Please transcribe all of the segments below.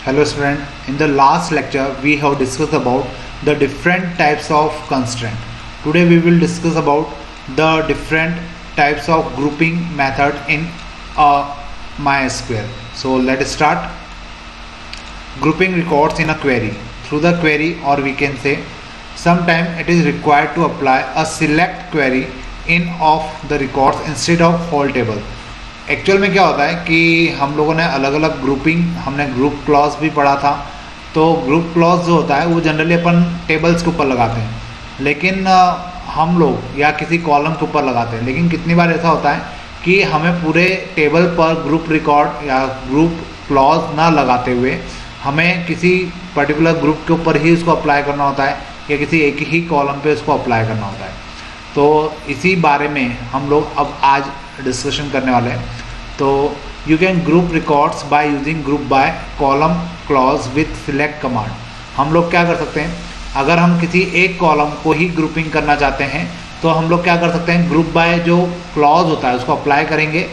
Hello student, in the last lecture we have discussed about the different types of constraint. Today we will discuss about the different types of grouping method in MySQL. So let's start. Grouping records in a query. Through the query, or we can say sometimes it is required to apply a select query in of the records instead of whole table. Actual में क्या होता है कि हम लोगों ने अलग अलग ग्रुपिंग, हमने ग्रुप क्लॉज भी पढ़ा था। तो ग्रुप क्लॉज जो होता है वो जनरली अपन टेबल्स के ऊपर लगाते हैं, लेकिन हम लोग या किसी कॉलम के ऊपर लगाते हैं। लेकिन कितनी बार ऐसा होता है कि हमें पूरे टेबल पर ग्रुप रिकॉर्ड या ग्रुप क्लॉज ना लगाते हुए हमें किसी पर्टिकुलर ग्रुप के ऊपर ही उसको अप्लाई करना होता है या किसी एक ही कॉलम पे उसको अप्लाई करना होता है। तो इसी बारे में हम लोग अब आज डिस्कशन करने वाले हैं। तो you can group records by using group by column clause with select command. हम लोग क्या कर सकते हैं, अगर हम किसी एक कॉलम को ही ग्रुपिंग करना चाहते हैं तो हम लोग क्या कर सकते हैं, ग्रुप बाय जो क्लॉज होता है उसको अप्लाई करेंगे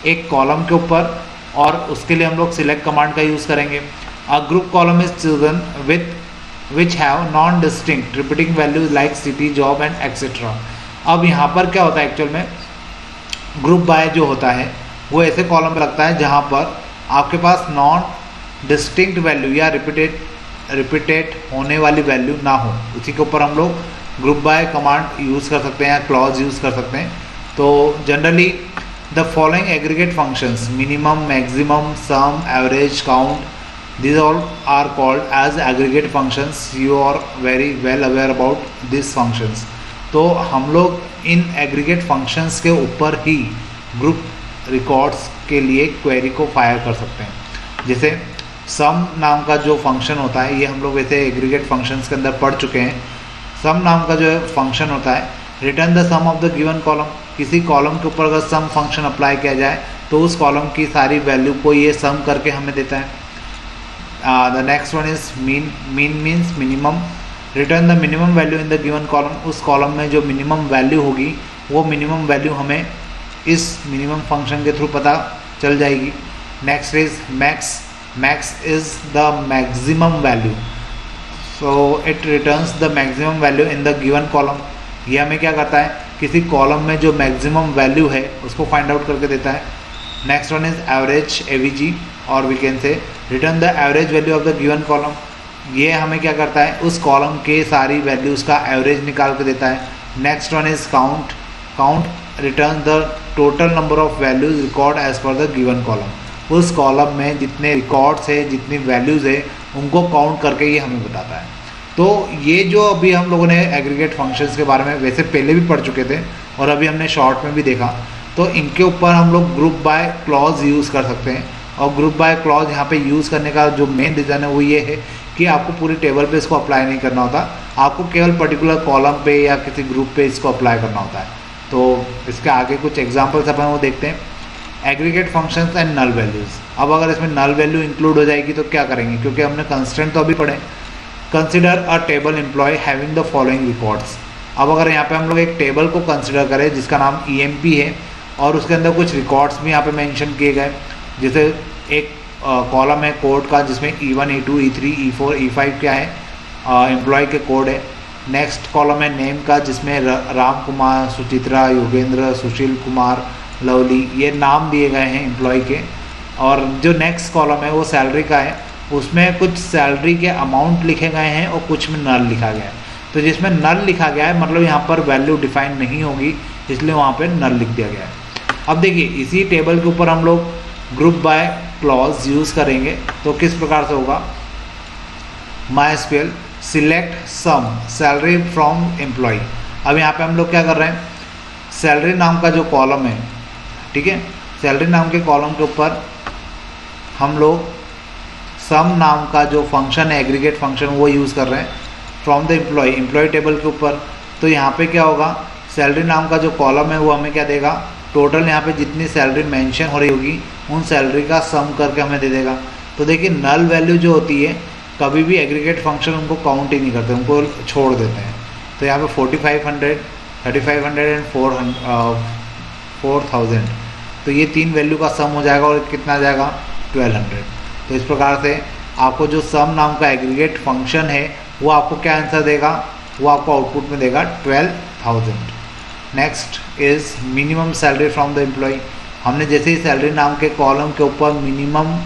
एक कॉलम के ऊपर, और उसके लिए हम लोग सिलेक्ट कमांड का यूज़ करेंगे। A group column is chosen with which have non distinct repeating values like city, job and etcetera. अब यहाँ पर क्या होता है, एक्चुअल में ग्रुप बाय जो होता है वो ऐसे कॉलम पे लगता है जहाँ पर आपके पास नॉन डिस्टिंक्ट वैल्यू या रिपीटेड होने वाली वैल्यू ना हो, उसी के ऊपर हम लोग ग्रुप बाय कमांड यूज़ कर सकते हैं या क्लॉज यूज़ कर सकते हैं। तो generally the following aggregate functions minimum, maximum, sum, average, count, these all are called as aggregate functions. You are very well aware about these functions. तो हम लोग इन एग्रीगेट फंक्शंस के ऊपर ही ग्रुप रिकॉर्ड्स के लिए क्वेरी को fire कर सकते हैं। जैसे सम नाम का जो फंक्शन होता है, ये हम लोग वैसे एग्रीगेट फंक्शंस के अंदर पढ़ चुके हैं। सम नाम का जो फंक्शन होता है, return the sum of the given column. किसी कॉलम के ऊपर अगर सम फंक्शन अप्लाई किया जाए तो उस कॉलम की सारी वैल्यू को ये सम करके हमें देता है। The next one is mean. Mean means minimum. Return the minimum value in the given column. उस कॉलम में जो मिनिमम वैल्यू होगी वो मिनिमम वैल्यू हमें इस मिनिमम फंक्शन के थ्रू पता चल जाएगी। Next is max. Max is the maximum value, so it returns the maximum value in the given column. ये हमें क्या करता है, किसी कॉलम में जो मैक्सिमम वैल्यू है उसको फाइंड आउट करके देता है। Next one is average, AVG, और we can say return the average value of the given column. ये हमें क्या करता है, उस कॉलम के सारी वैल्यूज़ का एवरेज निकाल के देता है। Next one is count. Count return the total number of values record as per the given column. उस कॉलम में जितने रिकॉर्ड्स है, जितनी वैल्यूज़ है, उनको काउंट करके ये हमें बताता है। तो ये जो अभी हम लोगों ने एग्रीगेट फंक्शंस के बारे में वैसे पहले भी पढ़ चुके थे और अभी हमने शॉर्ट में भी देखा, तो इनके ऊपर हम लोग ग्रुप बाय क्लॉज यूज़ कर सकते हैं। और ग्रुप बाय क्लॉज यहाँ पे यूज़ करने का जो मेन रीज़न है वो ये है कि आपको पूरी टेबल पे इसको अप्लाई नहीं करना होता, आपको केवल पर्टिकुलर कॉलम पे या किसी ग्रुप पे इसको अप्लाई करना होता है। तो इसके आगे कुछ एग्जांपल्स अपन वो देखते हैं। Aggregate functions and null values. अब अगर इसमें नल वैल्यू इंक्लूड हो जाएगी तो क्या करेंगे, क्योंकि हमने कंस्ट्रेंट तो अभी पढ़े। Consider a table employee having the following records. अब अगर यहाँ पे हम लोग एक टेबल को कंसिडर करें जिसका नाम EMP है और उसके अंदर कुछ रिकॉर्ड्स भी यहाँ पे मेंशन किए गए, जैसे एक कॉलम है कोड का जिसमें E1, E2, E3, E4, E5 क्या है, एम्प्लॉय के कोड है। नेक्स्ट कॉलम है नेम का जिसमें राम कुमार, सुचित्रा, योगेंद्र, सुशील कुमार, लवली, ये नाम दिए गए हैं एम्प्लॉय के। और जो नेक्स्ट कॉलम है वो सैलरी का है, उसमें कुछ सैलरी के अमाउंट लिखे गए हैं और कुछ में नल लिखा गया है। तो जिसमें नल लिखा गया है मतलब यहाँ पर वैल्यू डिफाइन नहीं होगी, इसलिए वहाँ पर नल लिख दिया गया है। अब देखिए इसी टेबल के ऊपर हम लोग ग्रुप बाय क्लॉज यूज़ करेंगे तो किस प्रकार से होगा। MySQL select sum salary from employee. अब यहाँ पे हम लोग क्या कर रहे हैं, सैलरी नाम का जो कॉलम है, ठीक है, सैलरी नाम के कॉलम के ऊपर हम लोग सम नाम का जो फंक्शन है, एग्रीगेट फंक्शन, वो यूज़ कर रहे हैं फ्रॉम द एम्प्लॉय टेबल के ऊपर। तो यहाँ पे क्या होगा, सैलरी नाम का जो कॉलम है वो हमें क्या देगा, टोटल यहाँ पे जितनी सैलरी मेंशन हो रही होगी उन सैलरी का सम करके हमें दे देगा। तो देखिए नल वैल्यू जो होती है कभी भी एग्रीगेट फंक्शन उनको काउंट ही नहीं करते, उनको छोड़ देते हैं। तो यहाँ पे 4500, 3500 एंड 4000, तो ये तीन वैल्यू का सम हो जाएगा और कितना आ जाएगा 1200। तो इस प्रकार से आपको जो सम नाम का एग्रीगेट फंक्शन है वो आपको क्या आंसर देगा, वो आपको आउटपुट में देगा 12,000। Next is minimum salary from the employee. हमने जैसे ही सैलरी नाम के कॉलम के ऊपर मिनिमम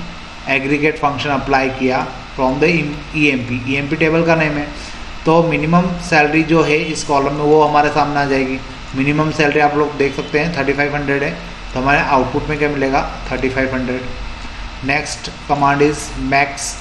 एग्रीगेट फंक्शन अप्लाई किया फ्रॉम द ईएमपी टेबल का नेम है, तो मिनिमम सैलरी जो है इस कॉलम में वो हमारे सामने आ जाएगी। मिनिमम सैलरी आप लोग देख सकते हैं 3500 है, तो हमारे आउटपुट में क्या मिलेगा 3500। Next command is max.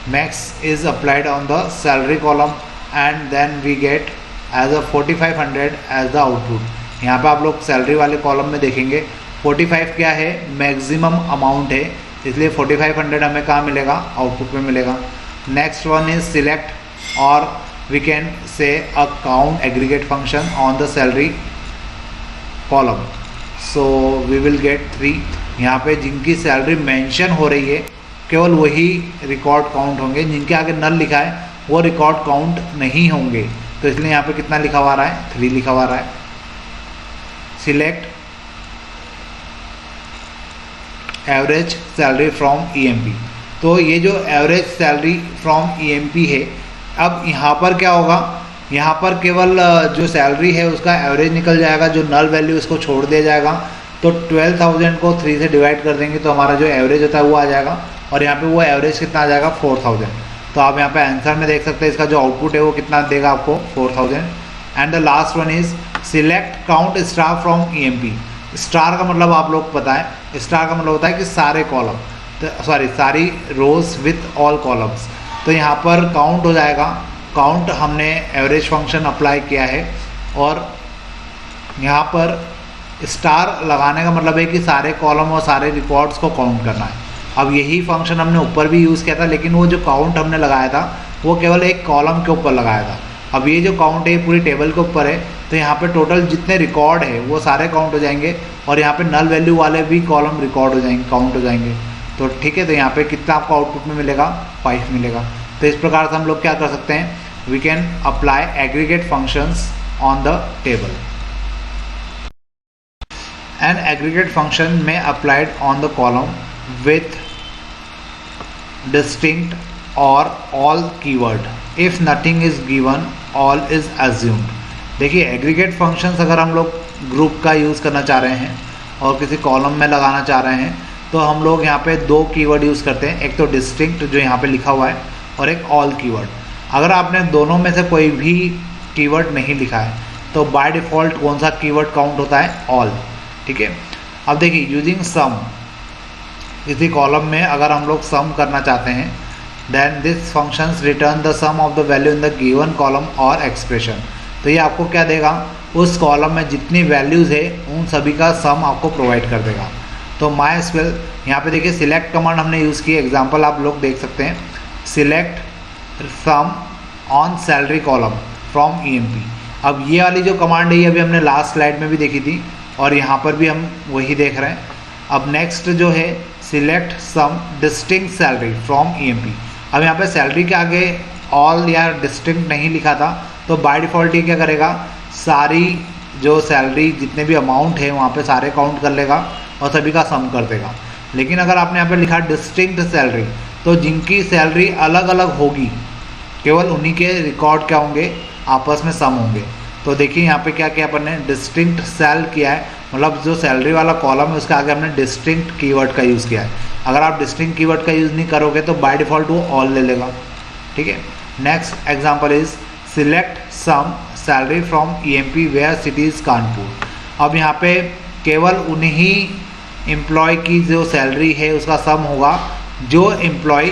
Max is applied on the salary column and then we get as a 4500 as the output. यहाँ पे आप लोग सैलरी वाले कॉलम में देखेंगे 45 क्या है, मैक्सिमम अमाउंट है, इसलिए 4500 हमें कहाँ मिलेगा, आउटपुट में मिलेगा। नेक्स्ट वन इज सिलेक्ट और we can say a count aggregate function on the salary column, so we will get 3। यहाँ पे जिनकी सैलरी मेंशन हो रही है केवल वही रिकॉर्ड काउंट होंगे, जिनके आगे नल लिखा है वो रिकॉर्ड काउंट नहीं होंगे, तो इसलिए यहाँ पे कितना लिखा हुआ रहा है, 3 लिखा हुआ रहा है। Select average salary from EMP. तो ये जो एवरेज सैलरी फ्रॉम ईएमपी है, अब यहाँ पर क्या होगा, यहाँ पर केवल जो सैलरी है उसका एवरेज निकल जाएगा, जो नल वैल्यू उसको छोड़ दिया जाएगा। तो 12,000 को 3 से डिवाइड कर देंगे तो हमारा जो एवरेज होता है वो आ जाएगा, और यहाँ पे वो एवरेज कितना आ जाएगा 4000। तो आप यहाँ पे आंसर में देख सकते हैं इसका जो आउटपुट है वो कितना देगा आपको 4000। And the last one is select count star from EMP. Star का मतलब आप लोग पता है, स्टार का मतलब होता है कि सारे कॉलम, तो सारी रोज विथ ऑल कॉलम्स। तो यहाँ पर काउंट हो जाएगा, काउंट हमने एवरेज फंक्शन अप्लाई किया है, और यहाँ पर स्टार लगाने का मतलब है कि सारे कॉलम और सारे रिकॉर्ड्स को काउंट करना है। अब यही फंक्शन हमने ऊपर भी यूज़ किया था, लेकिन वो जो काउंट हमने लगाया था वो केवल एक कॉलम के ऊपर लगाया था। अब ये जो काउंट है पूरी टेबल के ऊपर है, तो यहाँ पे टोटल जितने रिकॉर्ड है वो सारे काउंट हो जाएंगे, और यहाँ पे नल वैल्यू वाले भी कॉलम रिकॉर्ड हो जाएंगे, काउंट हो जाएंगे। तो ठीक है, तो यहाँ पे कितना आपको आउटपुट में मिलेगा 5 मिलेगा। तो इस प्रकार से हम लोग क्या कर सकते हैं, we can apply aggregate functions on the table. An aggregate function may applied on the column with distinct or all keyword. If nothing is given, all is assumed. देखिए एग्रीगेट फंक्शंस अगर हम लोग ग्रुप का use करना चाह रहे हैं और किसी कॉलम में लगाना चाह रहे हैं, तो हम लोग यहाँ पे 2 कीवर्ड यूज़ करते हैं, एक तो डिस्टिंक्ट जो यहाँ पे लिखा हुआ है, और एक ऑल कीवर्ड। अगर आपने दोनों में से कोई भी कीवर्ड नहीं लिखा है तो बाय डिफ़ॉल्ट कौन सा कीवर्ड काउंट होता है, ऑल। ठीक है, अब देखिए यूजिंग सम, किसी कॉलम में अगर हम लोग सम करना चाहते हैं, then this functions return the sum of the value in the given column और एक्सप्रेशन। तो ये आपको क्या देगा, उस कॉलम में जितनी वैल्यूज़ है उन सभी का सम आपको प्रोवाइड कर देगा। तो माई एसक्यूएल यहाँ पे देखिए सिलेक्ट कमांड हमने यूज़ की, एग्जाम्पल आप लोग देख सकते हैं, select sum on salary column from EMP. अब ये वाली जो कमांड है ये अभी हमने लास्ट स्लाइड में भी देखी थी, और यहाँ पर भी हम वही देख रहे हैं। अब नेक्स्ट जो है select sum distinct salary from EMP. अब यहाँ पे सैलरी के आगे ऑल या डिस्टिंक्ट नहीं लिखा था, तो बाय डिफ़ॉल्ट ये क्या करेगा, सारी जो सैलरी जितने भी अमाउंट है वहाँ पे सारे काउंट कर लेगा और सभी का सम कर देगा। लेकिन अगर आपने यहाँ पे लिखा डिस्टिंक्ट सैलरी, तो जिनकी सैलरी अलग अलग होगी केवल उन्हीं के रिकॉर्ड क्या होंगे, आपस में सम होंगे। तो देखिए यहाँ पे क्या किया अपन ने, डिस्टिंक्ट सेल किया है, मतलब जो सैलरी वाला कॉलम है उसके आगे हमने डिस्टिंक्ट कीवर्ड का यूज़ किया है। अगर आप डिस्टिंक्ट कीवर्ड का यूज़ नहीं करोगे तो बाय डिफ़ॉल्ट वो ऑल ले लेगा। ठीक है, next example is select sum salary from EMP where city is Kanpur. अब यहाँ पे केवल उन्हीं एम्प्लॉय की जो सैलरी है उसका सम होगा जो एम्प्लॉय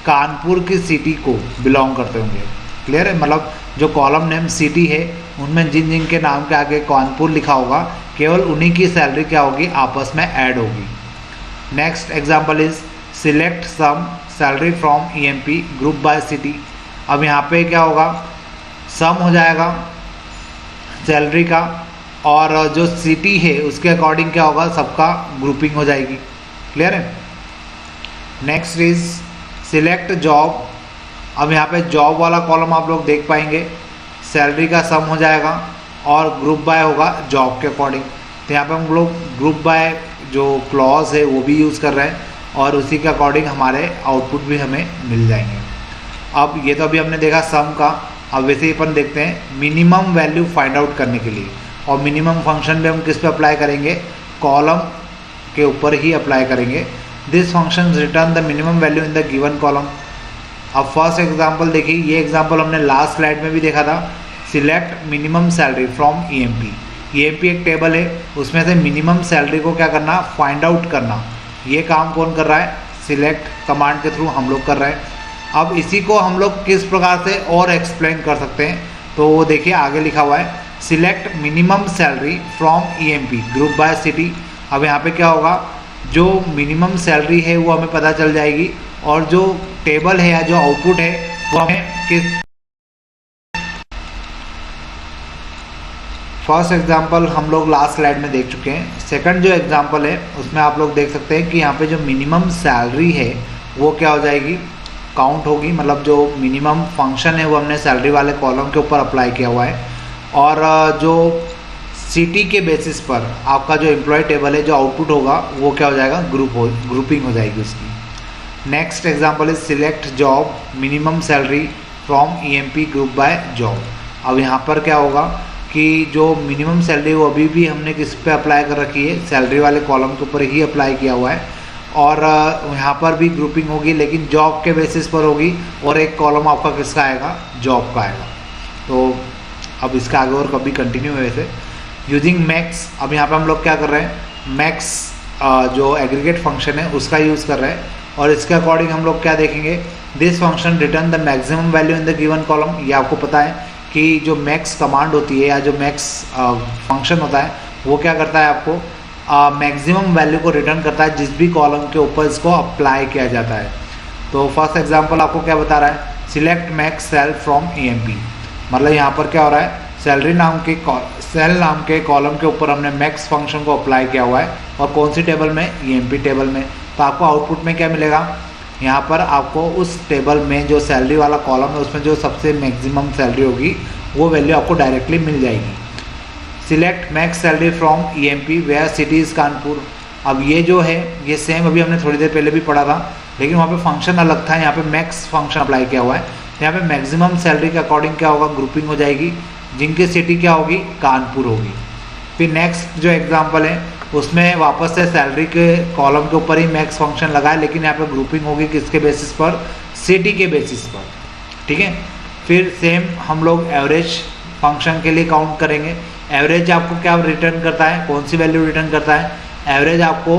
कानपुर की सिटी को बिलोंग करते होंगे। क्लियर है, मतलब जो कॉलम नेम सिटी है उनमें जिन जिन के नाम के आगे कानपुर लिखा होगा केवल उन्हीं की सैलरी क्या होगी, आपस में ऐड होगी। Next example is select sum salary from EMP group by city. अब यहाँ पे क्या होगा, सम हो जाएगा सैलरी का, और जो सिटी है उसके अकॉर्डिंग क्या होगा, सबका ग्रुपिंग हो जाएगी। क्लियर है। Next is select job. अब यहाँ पे जॉब वाला कॉलम आप लोग देख पाएंगे, सैलरी का सम हो जाएगा और ग्रुप बाय होगा जॉब के अकॉर्डिंग। तो यहाँ पे हम लोग ग्रुप बाय जो क्लॉज है वो भी यूज़ कर रहे हैं, और उसी के अकॉर्डिंग हमारे आउटपुट भी हमें मिल जाएंगे। अब ये तो अभी हमने देखा सम का। अब वैसे ही अपन देखते हैं मिनिमम वैल्यू फाइंड आउट करने के लिए, और मिनिमम फंक्शन भी हम किस पे अप्लाई करेंगे, कॉलम के ऊपर ही अप्लाई करेंगे। This function return the minimum value in the given column. अब फर्स्ट एग्जांपल देखिए, ये एग्जांपल हमने लास्ट स्लाइड में भी देखा था। Select minimum salary from EMP. EMP एक टेबल है, उसमें से मिनिमम सैलरी को क्या करना, फाइंड आउट करना। ये काम कौन कर रहा है, सिलेक्ट कमांड के थ्रू हम लोग कर रहे हैं। अब इसी को हम लोग किस प्रकार से और एक्सप्लेन कर सकते हैं, तो वो देखिए आगे लिखा हुआ है, select minimum salary from EMP group by city. अब यहाँ पे क्या होगा, जो मिनिमम सैलरी है वो हमें पता चल जाएगी, और जो टेबल है या जो आउटपुट है वो हमें किस। फर्स्ट एग्जांपल हम लोग लास्ट स्लाइड में देख चुके हैं। सेकंड जो एग्जांपल है उसमें आप लोग देख सकते हैं कि यहाँ पे जो मिनिमम सैलरी है वो क्या हो जाएगी, काउंट होगी। मतलब जो मिनिमम फंक्शन है वो हमने सैलरी वाले कॉलम के ऊपर अप्लाई किया हुआ है, और जो सिटी के बेसिस पर आपका जो एम्प्लॉय टेबल है, जो आउटपुट होगा वो क्या हो जाएगा, ग्रुपिंग हो जाएगी उसकी। Next example is select job minimum salary from EMP group by job. अब यहाँ पर क्या होगा कि जो मिनिमम सैलरी वो अभी भी हमने किस पे अप्लाई कर रखी है, सैलरी वाले कॉलम के ऊपर ही अप्लाई किया हुआ है, और यहाँ पर भी ग्रुपिंग होगी लेकिन जॉब के बेसिस पर होगी, और एक कॉलम आपका किसका आएगा, जॉब का आएगा। तो अब इसका आगे और कभी कंटिन्यू है वैसे। यूजिंग मैक्स, अब यहाँ पे हम लोग क्या कर रहे हैं, मैक्स जो एग्रीगेट फंक्शन है उसका यूज़ कर रहे हैं, और इसके अकॉर्डिंग हम लोग क्या देखेंगे, this function return the maximum value in the given column. ये आपको पता है कि जो मैक्स कमांड होती है या जो मैक्स फंक्शन होता है वो क्या करता है, आपको मैक्सिमम वैल्यू को रिटर्न करता है जिस भी कॉलम के ऊपर इसको अप्लाई किया जाता है। तो फर्स्ट एग्जांपल आपको क्या बता रहा है, select max sal from EMP. मतलब यहाँ पर क्या हो रहा है, सैलरी नाम के सेल नाम के कॉलम के ऊपर हमने मैक्स फंक्शन को अप्लाई किया हुआ है, और कौन सी टेबल में, ईएमपी टेबल में। तो आपको आउटपुट में क्या मिलेगा, यहाँ पर आपको उस टेबल में जो सैलरी वाला कॉलम है उसमें जो सबसे मैक्सिमम सैलरी होगी वो वैल्यू आपको डायरेक्टली मिल जाएगी। Select max salary from EMP where city is Kanpur. अब ये जो है ये सेम अभी हमने थोड़ी देर पहले भी पढ़ा था, लेकिन वहाँ पे फंक्शन अलग था, यहाँ पे मैक्स फंक्शन अप्लाई किया हुआ है। यहाँ पे मैक्सिमम सैलरी के अकॉर्डिंग क्या होगा, ग्रुपिंग हो जाएगी, जिनकी सिटी क्या होगी, कानपुर होगी। फिर नेक्स्ट जो एग्जाम्पल है उसमें वापस से सैलरी के कॉलम के ऊपर ही मैक्स फंक्शन लगाए, लेकिन यहाँ पे ग्रुपिंग होगी किसके बेसिस पर, सिटी के बेसिस पर। ठीक है, फिर सेम हम लोग एवरेज फंक्शन के लिए काउंट करेंगे। एवरेज आपको क्या रिटर्न करता है, कौन सी वैल्यू रिटर्न करता है, एवरेज आपको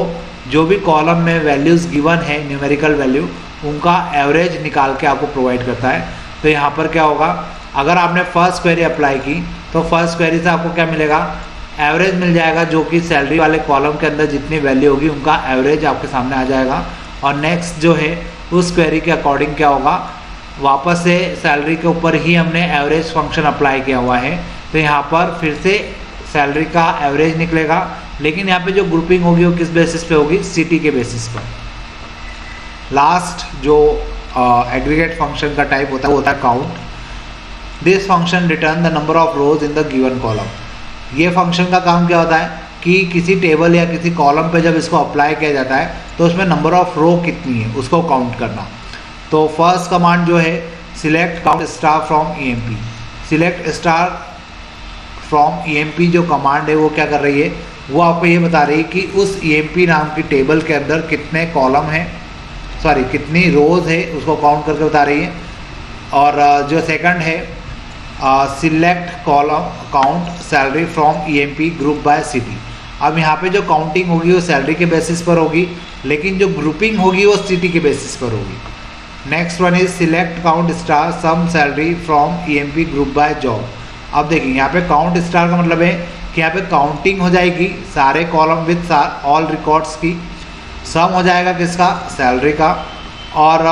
जो भी कॉलम में वैल्यूज़ गिवन है न्यूमेरिकल वैल्यू उनका एवरेज निकाल के आपको प्रोवाइड करता है। तो यहाँ पर क्या होगा, अगर आपने फर्स्ट क्वेरी अप्लाई की तो फर्स्ट क्वेरी से आपको क्या मिलेगा, एवरेज मिल जाएगा, जो कि सैलरी वाले कॉलम के अंदर जितनी वैल्यू होगी उनका एवरेज आपके सामने आ जाएगा। और नेक्स्ट जो है उस क्वेरी के अकॉर्डिंग क्या होगा, वापस से सैलरी के ऊपर ही हमने एवरेज फंक्शन अप्लाई किया हुआ है, तो यहाँ पर फिर से सैलरी का एवरेज निकलेगा, लेकिन यहाँ पे जो ग्रुपिंग होगी वो किस बेसिस पे होगी, सिटी के बेसिस पर। लास्ट जो एग्रीगेट फंक्शन का टाइप होता है वो होता है count. This function return the number of rose in the given column. ये फंक्शन का काम क्या होता है कि किसी टेबल या किसी कॉलम पे जब इसको अप्लाई किया जाता है तो उसमें नंबर ऑफ रो कितनी है उसको काउंट करना। तो फर्स्ट कमांड जो है select count star from EMP. Select star from EMP जो कमांड है वो क्या कर रही है, वो आपको ये बता रही है कि उस ईएमपी नाम की टेबल के अंदर कितने कॉलम हैं, सॉरी कितनी रोज है उसको काउंट करके बता रही है। और जो सेकंड है select column count salary from EMP group by city. अब यहाँ पे जो काउंटिंग होगी वो सैलरी के बेसिस पर होगी, लेकिन जो ग्रुपिंग होगी वो सिटी के बेसिस पर होगी। Next one is select count star sum salary from EMP group by job. अब देखिए यहाँ पे काउंट स्टार का मतलब है कि यहाँ पे काउंटिंग हो जाएगी सारे कॉलम विद ऑल रिकॉर्ड्स की, सम हो जाएगा किसका, सैलरी का, और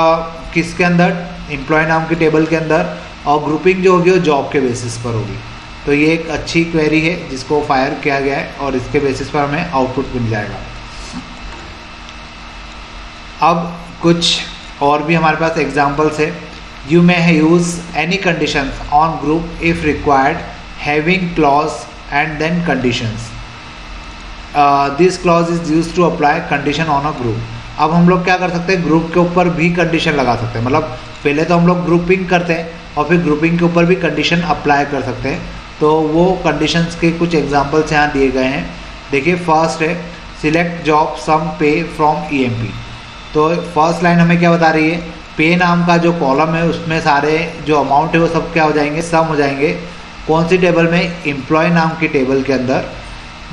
किसके अंदर, एम्प्लॉय नाम की टेबल के अंदर, और ग्रुपिंग जो होगी वो जॉब के बेसिस पर होगी। तो ये एक अच्छी क्वेरी है जिसको फायर किया गया है और इसके बेसिस पर हमें आउटपुट मिल जाएगा। अब कुछ और भी हमारे पास एग्जांपल्स है। You may use any conditions on group if required having clause and then conditions. This clause is use to apply condition on a group. अब हम लोग क्या कर सकते हैं, ग्रुप के ऊपर भी कंडीशन लगा सकते हैं। मतलब पहले तो हम लोग ग्रुपिंग करते हैं और फिर ग्रुपिंग के ऊपर भी कंडीशन अप्लाई कर सकते हैं। तो वो कंडीशंस के कुछ एग्जांपल्स यहाँ दिए गए हैं। देखिए फर्स्ट है select job sum pay from EMP। तो फर्स्ट लाइन हमें क्या बता रही है, पे नाम का जो कॉलम है उसमें सारे जो अमाउंट है वो सब क्या हो जाएंगे, सम हो जाएंगे। कौन सी टेबल में, एम्प्लॉय नाम की टेबल के अंदर।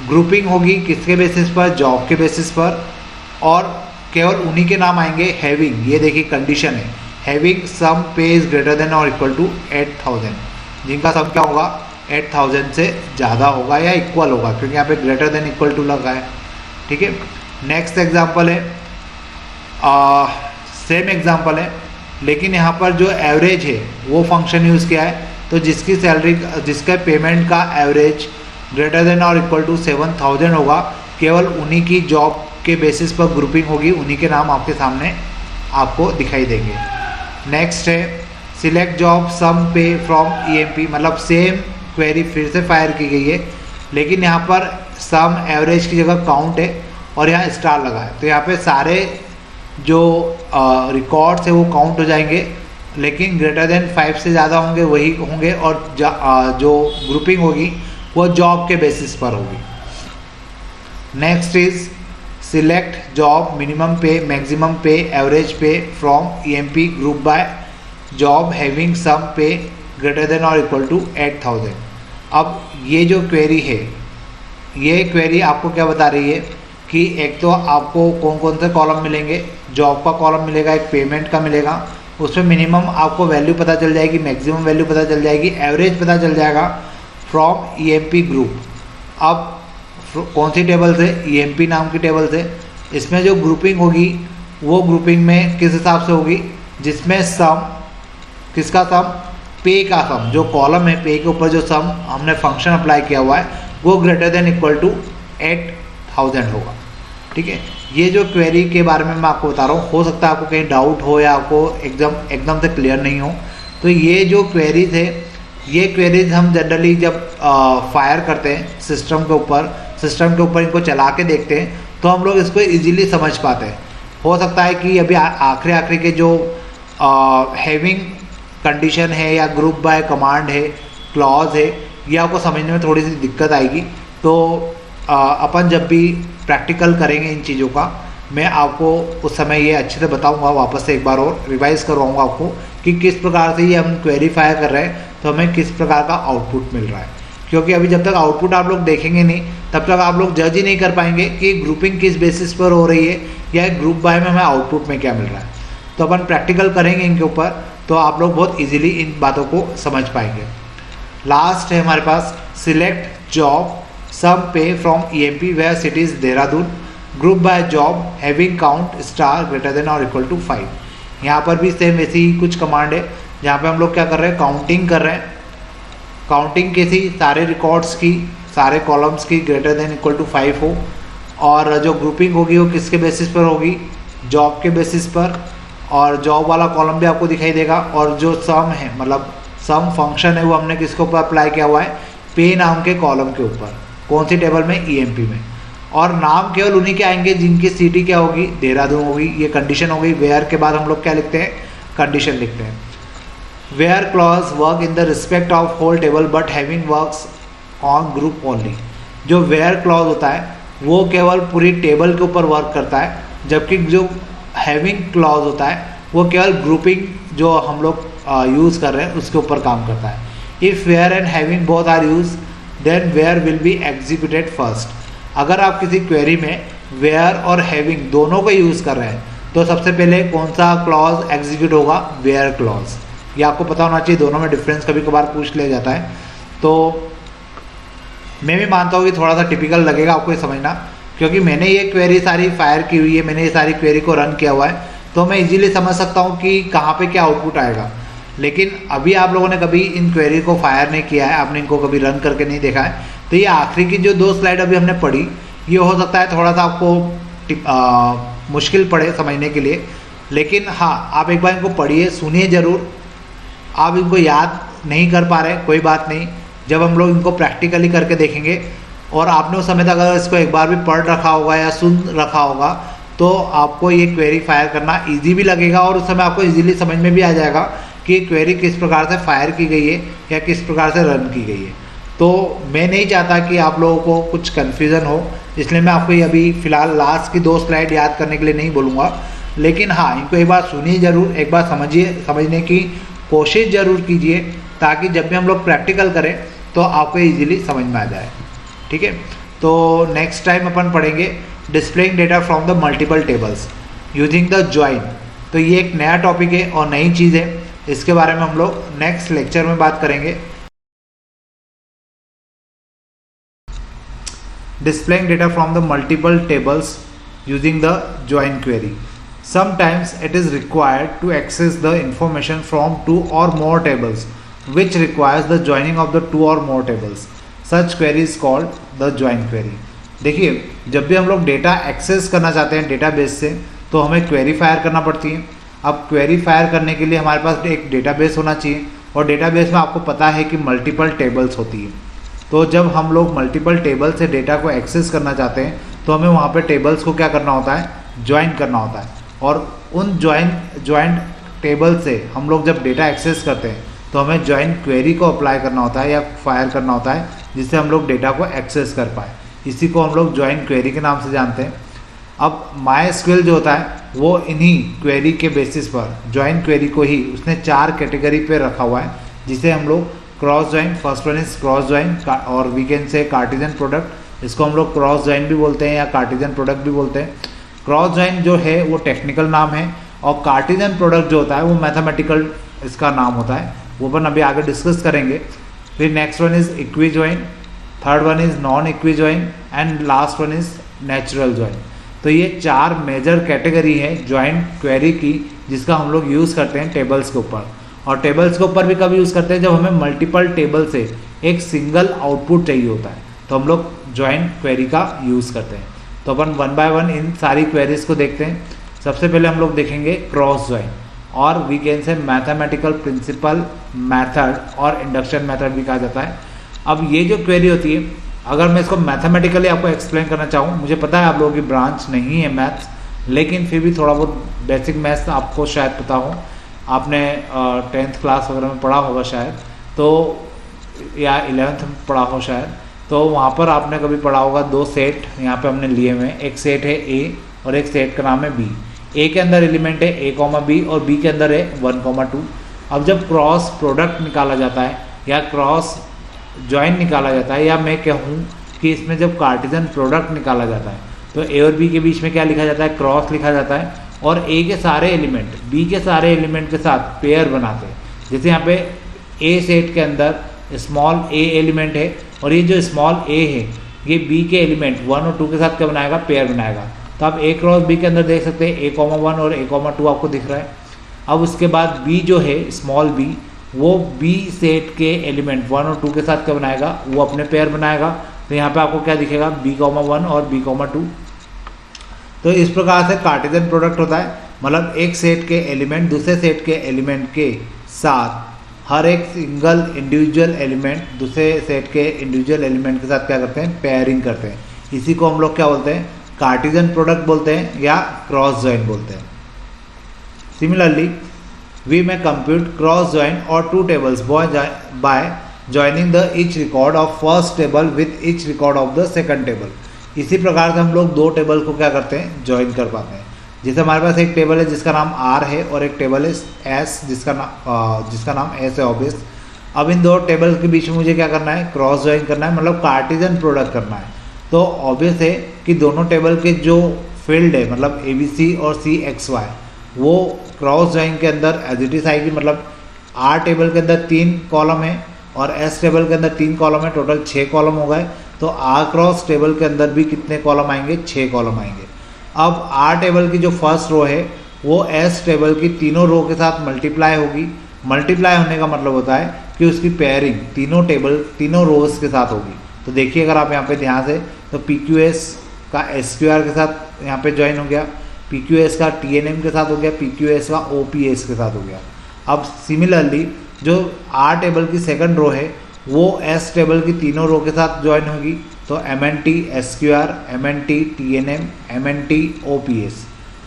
ग्रुपिंग होगी किसके बेसिस पर, जॉब के बेसिस पर, और केवल उन्हीं के नाम आएंगे हैविंग, ये देखिए कंडीशन है, हैविंग सम पे इज ग्रेटर देन और इक्वल टू 8000, जिनका सम क्या होगा 8000 से ज़्यादा होगा या इक्वल होगा, क्योंकि यहाँ पे ग्रेटर देन इक्वल टू लगा है। ठीक है, नेक्स्ट एग्जांपल है, सेम एग्जांपल है, लेकिन यहाँ पर जो एवरेज है वो फंक्शन यूज़ किया है। तो जिसकी सैलरी, जिसका पेमेंट का एवरेज ग्रेटर देन और इक्वल टू 7000 होगा, केवल उन्हीं की जॉब के बेसिस पर ग्रुपिंग होगी, उन्हीं के नाम आपके सामने आपको दिखाई देंगे। नेक्स्ट है select job sum pay from EMP। मतलब सेम क्वेरी फिर से फायर की गई है, लेकिन यहाँ पर सम एवरेज की जगह काउंट है और यहाँ स्टार लगा है। तो यहाँ पे सारे जो रिकॉर्ड्स है वो काउंट हो जाएंगे, लेकिन ग्रेटर देन 5 से ज़्यादा होंगे वही होंगे, और जो ग्रुपिंग होगी वो जॉब के बेसिस पर होगी। Next is select job minimum pay, maximum pay, average pay from EMP group by job having sum pay greater than और इक्वल टू 8000। अब ये जो क्वेरी है, ये क्वेरी आपको क्या बता रही है कि एक तो आपको कौन कौन से कॉलम मिलेंगे, जॉब का कॉलम मिलेगा, एक पेमेंट का मिलेगा, उसमें मिनिमम आपको वैल्यू पता चल जाएगी, मैक्सिमम वैल्यू पता चल जाएगी, एवरेज पता चल जाएगा फ्रॉम EMP ग्रुप। अब कौन सी टेबल से, EMP नाम की टेबल से। इसमें जो ग्रुपिंग होगी वो ग्रुपिंग में किस हिसाब से होगी, जिसमें सम, किसका सम, पे का सम, जो कॉलम है पे के ऊपर जो सम हमने फंक्शन अप्लाई किया हुआ है वो ग्रेटर देन इक्वल टू 8000 होगा। ठीक है, ये जो क्वेरी के बारे में मैं आपको बता रहा हूँ, हो सकता है आपको कहीं डाउट हो या आपको एकदम से क्लियर नहीं हो। तो ये जो क्वेरीज है, ये क्वेरीज हम जनरली जब फायर करते हैं सिस्टम के ऊपर इनको चला के देखते हैं तो हम लोग इसको इजीली समझ पाते हैं। हो सकता है कि अभी आखिरी के जो हैविंग कंडीशन है या ग्रुप बाय कमांड है, क्लॉज है, ये आपको समझने में थोड़ी सी दिक्कत आएगी। तो अपन जब भी प्रैक्टिकल करेंगे इन चीज़ों का, मैं आपको उस समय ये अच्छे से बताऊंगा, वापस से एक बार और रिवाइज करवाऊंगा आपको कि किस प्रकार से ये हम क्वेरी फायर कर रहे हैं तो हमें किस प्रकार का आउटपुट मिल रहा है। क्योंकि अभी जब तक आउटपुट आप लोग देखेंगे नहीं तब तक आप लोग जज ही नहीं कर पाएंगे कि ग्रुपिंग किस बेसिस पर हो रही है या ग्रुप बाय में हमें आउटपुट में क्या मिल रहा है। तो अपन प्रैक्टिकल करेंगे इनके ऊपर तो आप लोग बहुत इजीली इन बातों को समझ पाएंगे। लास्ट है हमारे पास select job sum pay from EMP where city is Dehradun group by job having count star greater than और इक्वल टू 5। यहाँ पर भी सेम ऐसी ही कुछ कमांड है जहाँ पे हम लोग क्या कर रहे हैं, काउंटिंग कर रहे हैं। काउंटिंग कैसी, सारे रिकॉर्ड्स की, सारे कॉलम्स की ग्रेटर देन इक्वल टू 5 हो, और जो ग्रुपिंग होगी वो किसके बेसिस पर होगी, जॉब के बेसिस पर, और जॉब वाला कॉलम भी आपको दिखाई देगा। और जो सम है, मतलब सम फंक्शन है, वो हमने किसके ऊपर अप्लाई किया हुआ है, पे नाम के कॉलम के ऊपर। कौन सी टेबल में, EMP में। और नाम केवल उन्हीं के आएंगे जिनकी सिटी क्या होगी, देहरादून होगी। ये कंडीशन हो गई। वेयर के बाद हम लोग क्या लिखते हैं, कंडीशन लिखते हैं। Where clause work in the respect of whole table but having works on group only. जो वेयर क्लॉज होता है वो केवल पूरी टेबल के ऊपर वर्क करता है, जबकि जो हैविंग क्लॉज होता है वो केवल ग्रुपिंग जो हम लोग यूज़ कर रहे हैं उसके ऊपर काम करता है। If where and having both are use then where will be executed first. अगर आप किसी क्वेरी में वेयर और हैविंग दोनों को यूज़ कर रहे हैं तो सबसे पहले कौन सा क्लॉज एग्जीक्यूट होगा, वेयर क्लॉज। ये आपको पता होना चाहिए, दोनों में डिफरेंस कभी कभार पूछ लिया जाता है। तो मैं भी मानता हूँ कि थोड़ा सा टिपिकल लगेगा आपको ये समझना, क्योंकि मैंने ये क्वेरी सारी फायर की हुई है, मैंने ये सारी क्वेरी को रन किया हुआ है, तो मैं इजीली समझ सकता हूँ कि कहाँ पे क्या आउटपुट आएगा। लेकिन अभी आप लोगों ने कभी इन क्वेरी को फायर नहीं किया है, आपने इनको कभी रन करके नहीं देखा है, तो ये आखिरी की जो 2 स्लाइड अभी हमने पढ़ी, ये हो सकता है थोड़ा सा आपको मुश्किल पड़े समझने के लिए। लेकिन हाँ, आप एक बार इनको पढ़िए, सुनिए ज़रूर। आप इनको याद नहीं कर पा रहे, कोई बात नहीं, जब हम लोग इनको प्रैक्टिकली करके देखेंगे और आपने उस समय तक अगर इसको एक बार भी पढ़ रखा होगा या सुन रखा होगा तो आपको ये क्वेरी फायर करना इजी भी लगेगा और उस समय आपको इजीली समझ में भी आ जाएगा कि क्वेरी किस प्रकार से फायर की गई है या किस प्रकार से रन की गई है। तो मैं नहीं चाहता कि आप लोगों को कुछ कन्फ्यूज़न हो, इसलिए मैं आपको ये अभी फ़िलहाल लास्ट की 2 स्लाइड याद करने के लिए नहीं बोलूँगा, लेकिन हाँ इनको एक बार सुनिए ज़रूर, एक बार समझने की कोशिश ज़रूर कीजिए ताकि जब भी हम लोग प्रैक्टिकल करें तो आपको ईजिली समझ में आ जाए। ठीक है, तो नेक्स्ट टाइम अपन पढ़ेंगे displaying data from the multiple tables using the join. तो ये एक नया टॉपिक है और नई चीज़ है, इसके बारे में हम लोग नेक्स्ट लेक्चर में बात करेंगे। Displaying data from the multiple tables using the join query. Sometimes it is required to access the information from 2 or more tables, which requires the joining of the 2 or more tables. Such query is called the join query. देखिए, जब भी हम लोग data access करना चाहते हैं database से तो हमें क्वेरी फायर करना पड़ती है। अब क्वेरी फायर करने के लिए हमारे पास एक डेटाबेस होना चाहिए और डेटाबेस में आपको पता है कि मल्टीपल टेबल्स होती है। तो जब हम लोग मल्टीपल टेबल से डेटा को एक्सेस करना चाहते हैं तो हमें वहाँ पे टेबल्स को क्या करना होता है, ज्वाइन करना होता है। और उन ज्वाइंट टेबल से हम लोग जब डेटा एक्सेस करते हैं तो हमें ज्वाइन क्वेरी को अप्लाई करना होता है या फायर करना होता है जिससे हम लोग डेटा को एक्सेस कर पाए। इसी को हम लोग ज्वाइन क्वेरी के नाम से जानते हैं। अब MySQL जो होता है वो इन्हीं क्वेरी के बेसिस पर ज्वाइन क्वेरी को ही उसने 4 कैटेगरी पे रखा हुआ है, जिसे हम लोग cross join, first one is cross join और we can say Cartesian product, इसको हम लोग क्रॉस ज्वाइन भी बोलते हैं या कार्टिजन प्रोडक्ट भी बोलते हैं। क्रॉस ज्वाइन जो है वो टेक्निकल नाम है और कार्टिजन प्रोडक्ट जो होता है वो मैथमेटिकल इसका नाम होता है, वो अपन अभी आगे डिस्कस करेंगे। फिर next one is equi join, third one is non equi join and last one is natural join. तो ये 4 मेजर कैटेगरी है ज्वाइन क्वेरी की जिसका हम लोग यूज़ करते हैं टेबल्स के ऊपर। और टेबल्स के ऊपर भी कब यूज़ करते हैं, जब हमें मल्टीपल टेबल से एक सिंगल आउटपुट चाहिए होता है तो हम लोग ज्वाइन क्वेरी का यूज़ करते हैं। तो अपन 1 बाय 1 इन सारी क्वेरीज को देखते हैं। सबसे पहले हम लोग देखेंगे क्रॉस ज्वाइन और we can say mathematical principle method और इंडक्शन मेथड भी कहा जाता है। अब ये जो क्वेरी होती है, अगर मैं इसको मैथमेटिकली आपको एक्सप्लेन करना चाहूँ, मुझे पता है आप लोगों की ब्रांच नहीं है मैथ्स, लेकिन फिर भी थोड़ा बहुत बेसिक मैथ्स आपको शायद पता हो, आपने 10th क्लास वगैरह में पढ़ा होगा शायद, तो या 11th में पढ़ा हो शायद, तो वहाँ पर आपने कभी पढ़ा होगा 2 सेट यहाँ पे हमने लिए हुए हैं। एक सेट है A और एक सेट का नाम है B। A के अंदर एलिमेंट है A, B और B के अंदर है 1, 2। अब जब क्रॉस प्रोडक्ट निकाला जाता है या क्रॉस ज्वाइन निकाला जाता है, या मैं कहूँ कि इसमें जब कार्टिजन प्रोडक्ट निकाला जाता है तो A और B के बीच में क्या लिखा जाता है, क्रॉस लिखा जाता है और A के सारे एलिमेंट B के सारे एलिमेंट के साथ पेयर बनाते हैं। जैसे यहाँ पे A सेट के अंदर स्मॉल a एलिमेंट है और ये जो स्मॉल a है ये B के एलिमेंट 1 और 2 के साथ क्या बनाएगा, पेयर बनाएगा। तो आप A क्रॉस B के अंदर देख सकते हैं A,1 और A,2 आपको दिख रहा है। अब उसके बाद B जो है स्मॉल b, वो B सेट के एलिमेंट 1 और 2 के साथ क्या बनाएगा, वो अपने पेयर बनाएगा। तो यहाँ पे आपको क्या दिखेगा, B,1 और B,2। तो इस प्रकार से कार्टेशियन प्रोडक्ट होता है, मतलब एक सेट के एलिमेंट दूसरे सेट के एलिमेंट के साथ हर एक सिंगल इंडिविजुअल एलिमेंट दूसरे सेट के इंडिविजुअल एलिमेंट के साथ क्या करते हैं, पेयरिंग करते हैं। इसी को हम लोग क्या बोलते हैं, कार्टेशियन प्रोडक्ट बोलते हैं या क्रॉस ज्वाइन बोलते हैं। Similarly we may compute cross join or 2 tables by joining the each record of first table with each record of the second table। इसी प्रकार से हम लोग 2 टेबल को क्या करते हैं, ज्वाइन कर पाते हैं। जैसे हमारे पास एक टेबल है जिसका नाम R है और एक टेबल है S जिसका नाम S है ऑब्वियस। अब इन 2 टेबल के बीच में मुझे क्या करना है, क्रॉस ज्वाइन करना है, मतलब कार्टेशियन प्रोडक्ट करना है। तो ऑब्वियस है कि दोनों टेबल के जो फील्ड है मतलब ABC और CXY वो क्रॉस ज्वाइन के अंदर एज इट इज आएगी। मतलब R टेबल के अंदर 3 कॉलम है और S टेबल के अंदर 3 कॉलम है, टोटल 6 कॉलम हो गए। तो R क्रॉस टेबल के अंदर भी कितने कॉलम आएंगे, 6 कॉलम आएंगे। अब R टेबल की जो फर्स्ट रो है वो S टेबल की तीनों रो के साथ मल्टीप्लाई होगी। मल्टीप्लाई होने का मतलब होता है कि उसकी पेयरिंग तीनों रोज के साथ होगी। तो देखिए अगर आप यहाँ पे ध्यान से, तो PQS का SQR के साथ यहाँ पे ज्वाइन हो गया, PQS का TNM के साथ हो गया, PQS का OPS के साथ हो गया। अब सिमिलरली जो R टेबल की सेकंड रो है वो S टेबल की तीनों रो के साथ ज्वाइन होगी तो MNT SQR, MNT TNM, MNT OPS।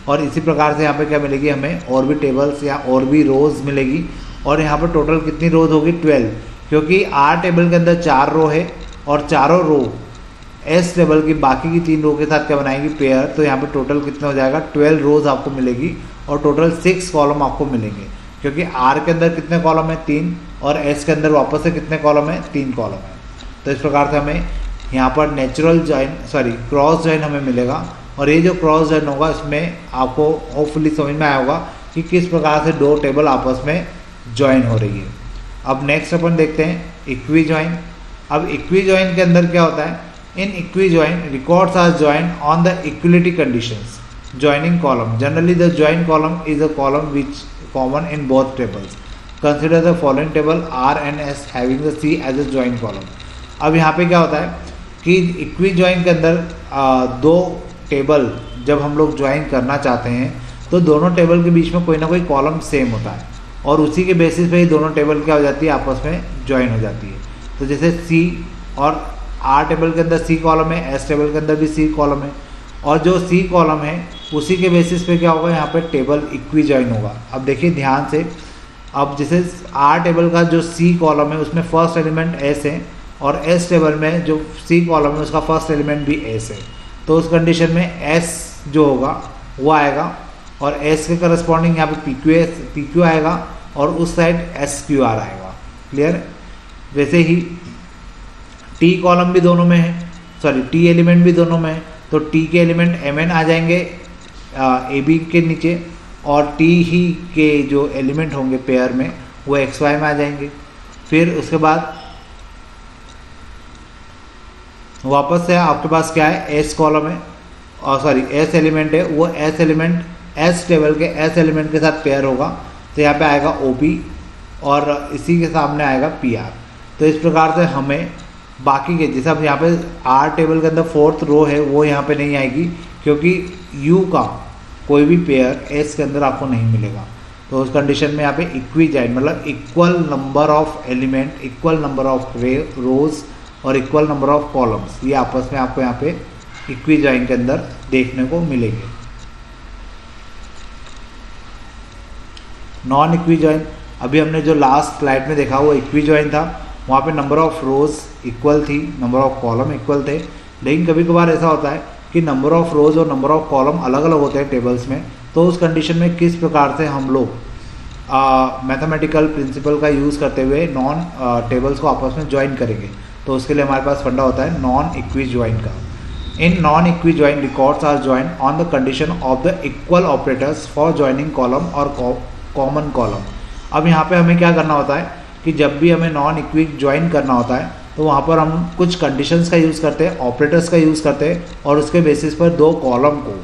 और इसी प्रकार से यहाँ पे क्या मिलेगी हमें और भी टेबल्स या और भी रोज़ मिलेगी। और यहाँ पर टोटल कितनी रोज़ होगी 12, क्योंकि R टेबल के अंदर 4 रो है और चारों रो S टेबल की बाकी की 3 रो के साथ क्या बनाएगी पेयर। तो यहाँ पे टोटल कितना हो जाएगा 12 रोज़ आपको मिलेगी और टोटल 6 कॉलम आपको मिलेंगे, क्योंकि R के अंदर कितने कॉलम है 3 और S के अंदर वापस से कितने कॉलम है 3 कॉलम है। तो इस प्रकार से हमें यहाँ पर नेचुरल जॉइन क्रॉस जॉइन हमें मिलेगा। और ये जो क्रॉस जॉइन होगा इसमें आपको होपफुली समझ में आया होगा कि किस प्रकार से दो टेबल आपस में जॉइन हो रही है। अब नेक्स्ट अपन देखते हैं इक्वी जॉइन। अब इक्वी जॉइन के अंदर क्या होता है, in equi join records are join on the equality conditions joining column. Generally the join column is a column which common in both tables. Consider the following table R and S having the C as a join column. अब यहाँ पे क्या होता है कि equi join के अंदर दो टेबल जब हम लोग ज्वाइन करना चाहते हैं तो दोनों टेबल के बीच में कोई ना कोई कॉलम सेम होता है और उसी के बेसिस पे ही दोनों टेबल क्या हो जाती है आपस में ज्वाइन हो जाती है। तो जैसे C और R टेबल के अंदर C कॉलम है, S टेबल के अंदर भी C कॉलम है और जो C कॉलम है उसी के बेसिस पे क्या होगा यहाँ पे टेबल इक्वी जॉइन होगा। अब देखिए ध्यान से, अब जैसे R टेबल का जो C कॉलम है उसमें फर्स्ट एलिमेंट S है और S टेबल में जो C कॉलम है उसका फर्स्ट एलिमेंट भी S है। तो उस कंडीशन में S जो होगा वो आएगा और S के करस्पॉन्डिंग यहाँ पे PQ आएगा और उस साइड SQR आएगा। क्लियर। वैसे ही T कॉलम भी दोनों में है, T एलिमेंट भी दोनों में है, तो T के एलिमेंट MN आ जाएंगे AB के नीचे और T ही के जो एलिमेंट होंगे पेयर में वो XY में आ जाएंगे। फिर उसके बाद वापस से आपके पास क्या है S कॉलम है और S एलिमेंट है, वो S एलिमेंट S टेबल के S एलिमेंट के साथ पेयर होगा तो यहाँ पे आएगा OP और इसी के सामने आएगा PR। तो इस प्रकार से हमें बाकी के जैसे अब यहाँ पे R टेबल के अंदर फोर्थ रो है वो यहाँ पे नहीं आएगी क्योंकि U का कोई भी पेयर S के अंदर आपको नहीं मिलेगा। तो उस कंडीशन में यहाँ पे इक्वी जॉइन मतलब equal number of element, equal number of रोज और इक्वल नंबर ऑफ कॉलम्स ये आपस में आपको यहाँ पे इक्वी जॉइन के अंदर देखने को मिलेंगे। नॉन इक्वी जॉइन, अभी हमने जो लास्ट स्लाइड में देखा वो इक्वी जॉइन था, वहाँ पे नंबर ऑफ रोज इक्वल थी, नंबर ऑफ कॉलम इक्वल थे। लेकिन कभी कभार ऐसा होता है कि नंबर ऑफ रोज और नंबर ऑफ कॉलम अलग अलग होते हैं टेबल्स में। तो उस कंडीशन में किस प्रकार से हम लोग मैथमेटिकल प्रिंसिपल का यूज़ करते हुए नॉन टेबल्स को आपस में ज्वाइन करेंगे, तो उसके लिए हमारे पास फंडा होता है नॉन इक्वी ज्वाइन का। In non equi join records are join on the condition of the equal operators for joining column और कॉमन कॉलम। अब यहाँ पे हमें क्या करना होता है कि जब भी हमें नॉन इक्वी ज्वाइन करना होता है तो वहाँ पर हम कुछ कंडीशंस का यूज़ करते हैं, ऑपरेटर्स का यूज़ करते हैं और उसके बेसिस पर दो कॉलम को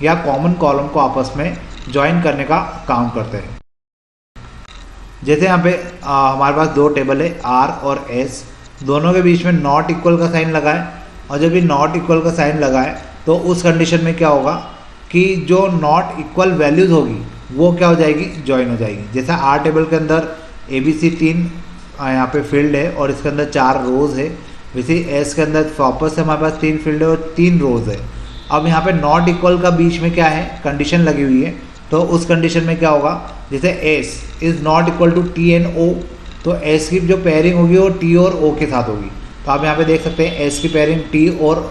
या कॉमन कॉलम को आपस में ज्वाइन करने का काम करते हैं। जैसे यहाँ पे हमारे पास दो टेबल है R और S, दोनों के बीच में नॉट इक्वल का साइन लगा है और जब ये नॉट इक्वल का साइन लगा है तो उस कंडीशन में क्या होगा कि जो नॉट इक्वल वैल्यूज़ होगी वो क्या हो जाएगी, ज्वाइन हो जाएगी। जैसा R टेबल के अंदर ABC 3 यहाँ पे फील्ड है और इसके अंदर 4 रोज़ है, वैसे S के अंदर वापस से हमारे पास 3 फील्ड है और 3 रोज़ है। अब यहाँ पे नॉट इक्वल का बीच में क्या है, कंडीशन लगी हुई है, तो उस कंडीशन में क्या होगा, जैसे S is not equal to T and O, तो S की जो पेयरिंग होगी वो T और O के साथ होगी। तो आप यहाँ पे देख सकते हैं S की पेयरिंग T और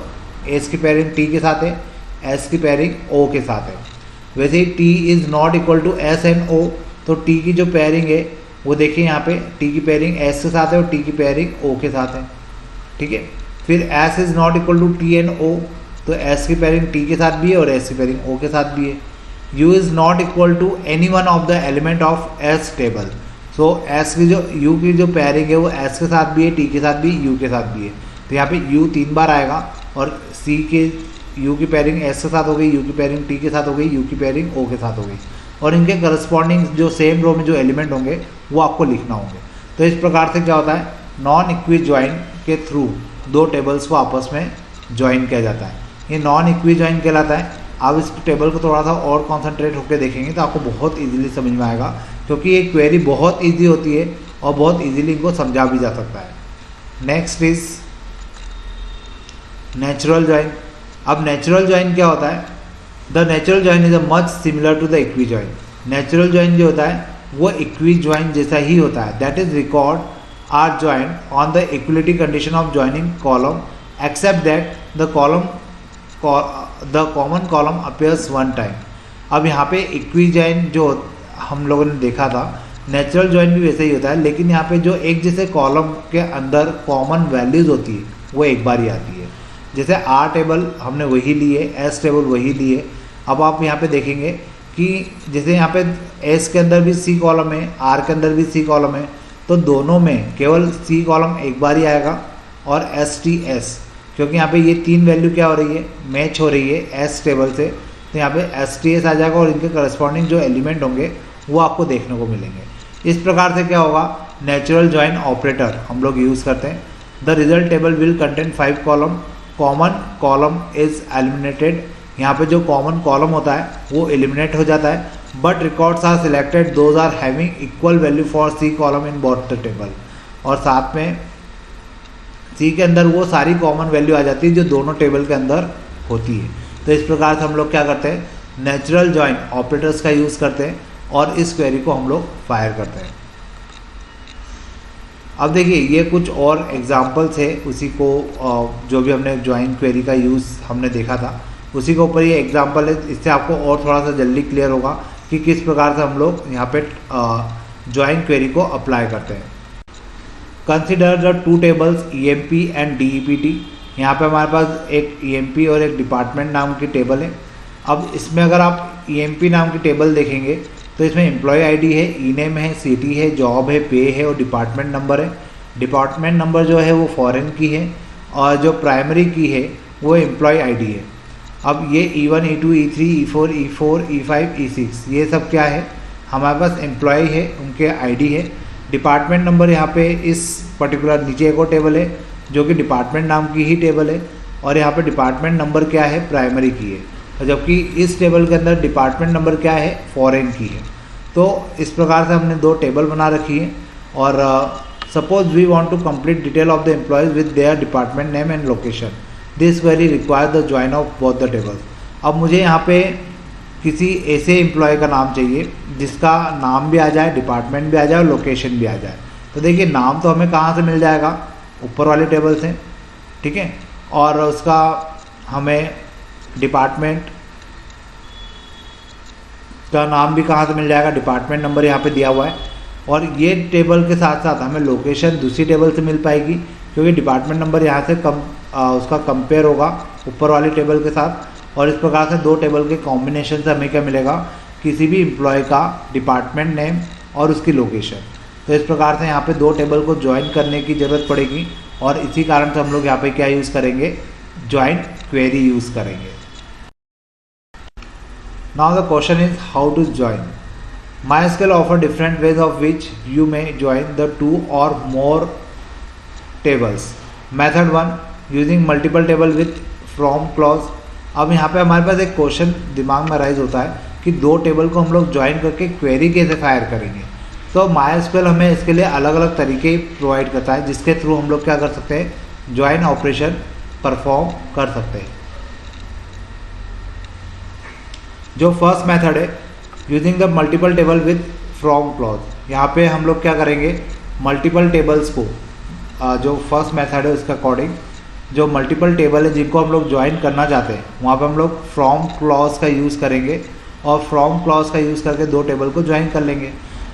S की पेयरिंग T के साथ है, S की पेयरिंग O के साथ है। वैसे ही T is not equal to S and O, तो T की जो पेयरिंग है वो देखिए यहाँ पे T की पेयरिंग S के साथ है और T की पेयरिंग O के साथ है। ठीक है। फिर S is not equal to T and O, तो S की पेयरिंग T के साथ भी है और S की पेयरिंग O के साथ भी है। U is not equal to any one of the element of S table, so S की जो U की जो पेयरिंग है वो S के साथ भी है, T के साथ भी, U के साथ भी है। तो यहाँ पे U 3 बार आएगा और C के U की पेयरिंग S के साथ हो गई, U की पेयरिंग T के साथ हो गई, U की पेयरिंग O के साथ हो गई और इनके करस्पॉन्डिंग जो सेम रो में जो एलिमेंट होंगे वो आपको लिखना होंगे। तो इस प्रकार से क्या होता है, नॉन इक्वी ज्वाइन के थ्रू दो टेबल्स को आपस में ज्वाइन किया जाता है, ये नॉन इक्वी ज्वाइन कहलाता है। आप इस टेबल को थोड़ा सा और कॉन्सेंट्रेट होकर देखेंगे तो आपको बहुत इजीली समझ में आएगा, क्योंकि ये क्वेरी बहुत इजी होती है और बहुत इजीली इनको समझा भी जा सकता है। Next is natural join. अब नेचुरल ज्वाइन क्या होता है? The natural join is a much similar to the equi join. Natural join जो होता है वो इक्वी ज्वाइन जैसा ही होता है। That is record are join on the equality condition of joining column except that the common column appears one time. अब यहाँ पे इक्वी ज्वाइन जो हम लोगों ने देखा था, नेचुरल ज्वाइन भी वैसे ही होता है, लेकिन यहाँ पे जो एक जैसे कॉलम के अंदर कॉमन वैल्यूज होती है वो एक बार ही आती है। जैसे आर टेबल हमने वही लिए, एस टेबल वही लिए। अब आप यहाँ पे देखेंगे कि जैसे यहाँ पे एस के अंदर भी सी कॉलम है, आर के अंदर भी सी कॉलम है, तो दोनों में केवल सी कॉलम एक बार ही आएगा और एस टी एस, क्योंकि यहाँ पे ये तीन वैल्यू क्या हो रही है, मैच हो रही है एस टेबल से, तो यहाँ पे एस टी एस आ जाएगा और इनके करस्पॉन्डिंग जो एलिमेंट होंगे वो आपको देखने को मिलेंगे। इस प्रकार से क्या होगा, नेचुरल ज्वाइन ऑपरेटर हम लोग यूज़ करते हैं। The result table will contain 5 column, common column is eliminated. यहाँ पे जो कॉमन कॉलम होता है वो एलिमिनेट हो जाता है, but records are selected those are having equal value for C column in both the table. और साथ में सी के अंदर वो सारी कॉमन वैल्यू आ जाती है जो दोनों टेबल के अंदर होती है। तो इस प्रकार से हम लोग क्या करते हैं, नेचुरल ज्वाइन ऑपरेटर्स का यूज़ करते हैं और इस क्वेरी को हम लोग फायर करते हैं। अब देखिए ये कुछ और एग्जांपल्स है उसी को जो भी हमने ज्वाइन क्वेरी का यूज़ हमने देखा था उसी के ऊपर ये एग्जांपल है। इससे आपको और थोड़ा सा जल्दी क्लियर होगा कि किस प्रकार से हम लोग यहाँ पे ज्वाइन क्वेरी को अप्लाई करते हैं। Consider the two tables EMP and DEPT। यहाँ पे हमारे पास एक EMP और एक डिपार्टमेंट नाम की टेबल है। अब इसमें अगर आप EMP नाम की टेबल देखेंगे तो इसमें एम्प्लॉय आईडी है, ई नेम है, सिटी है, जॉब है, पे है और डिपार्टमेंट नंबर है। डिपार्टमेंट नंबर जो है वो फॉरेन की है और जो प्राइमरी की है वो एम्प्लॉय आईडी है। अब ये E1, E2, E3, E4, E4, E5, E6 ये सब क्या है, हमारे पास एम्प्लॉय है, उनके आईडी है। डिपार्टमेंट नंबर यहाँ पे इस पर्टिकुलर नीचे एक और टेबल है जो कि डिपार्टमेंट नाम की ही टेबल है और यहाँ पे डिपार्टमेंट नंबर क्या है, प्राइमरी की है, जबकि इस टेबल के अंदर डिपार्टमेंट नंबर क्या है, फॉरेन की है। तो इस प्रकार से हमने दो टेबल बना रखी है और suppose we want to complete detail of the employees with their department name and location. This query require the join of both the tables. अब मुझे यहाँ पे किसी ऐसे एम्प्लॉय का नाम चाहिए जिसका नाम भी आ जाए, डिपार्टमेंट भी आ जाए और लोकेशन भी आ जाए। तो देखिए नाम तो हमें कहाँ से मिल जाएगा, ऊपर वाले टेबल से, ठीक है, और उसका हमें डिपार्टमेंट का नाम भी कहाँ से मिल जाएगा, डिपार्टमेंट नंबर यहाँ पे दिया हुआ है। और ये टेबल के साथ साथ हमें लोकेशन दूसरी टेबल से मिल पाएगी क्योंकि डिपार्टमेंट नंबर यहाँ से उसका कंपेयर होगा ऊपर वाले टेबल के साथ। और इस प्रकार से दो टेबल के कॉम्बिनेशन से हमें क्या मिलेगा, किसी भी एम्प्लॉय का डिपार्टमेंट नेम और उसकी लोकेशन। तो इस प्रकार से यहाँ पे दो टेबल को ज्वाइन करने की ज़रूरत पड़ेगी और इसी कारण से हम लोग यहाँ पे क्या यूज़ करेंगे, ज्वाइन क्वेरी यूज़ करेंगे। Now the question is how to join. MySQL offer different ways of which you may join the two or more tables. Method 1 using multiple table with from clause. अब यहाँ पे हमारे पास एक question दिमाग में rise होता है कि दो टेबल को हम लोग ज्वाइन करके क्वेरी कैसे फायर करेंगे। तो MySQL हमें इसके लिए अलग अलग तरीके प्रोवाइड करता है जिसके थ्रू हम लोग क्या कर सकते हैं, ज्वाइन ऑपरेशन परफॉर्म कर सकते हैं। जो फर्स्ट मेथड है using the multiple table with from clause, यहाँ पे हम लोग क्या करेंगे, मल्टीपल टेबल्स को जो फर्स्ट मेथड है उसके अकॉर्डिंग जो मल्टीपल टेबल है जिनको हम लोग ज्वाइन करना चाहते हैं वहाँ पे हम लोग फ्रॉम क्लॉज का यूज़ करेंगे और फ्रॉम क्लॉज का यूज़ करके दो टेबल को ज्वाइन कर लेंगे।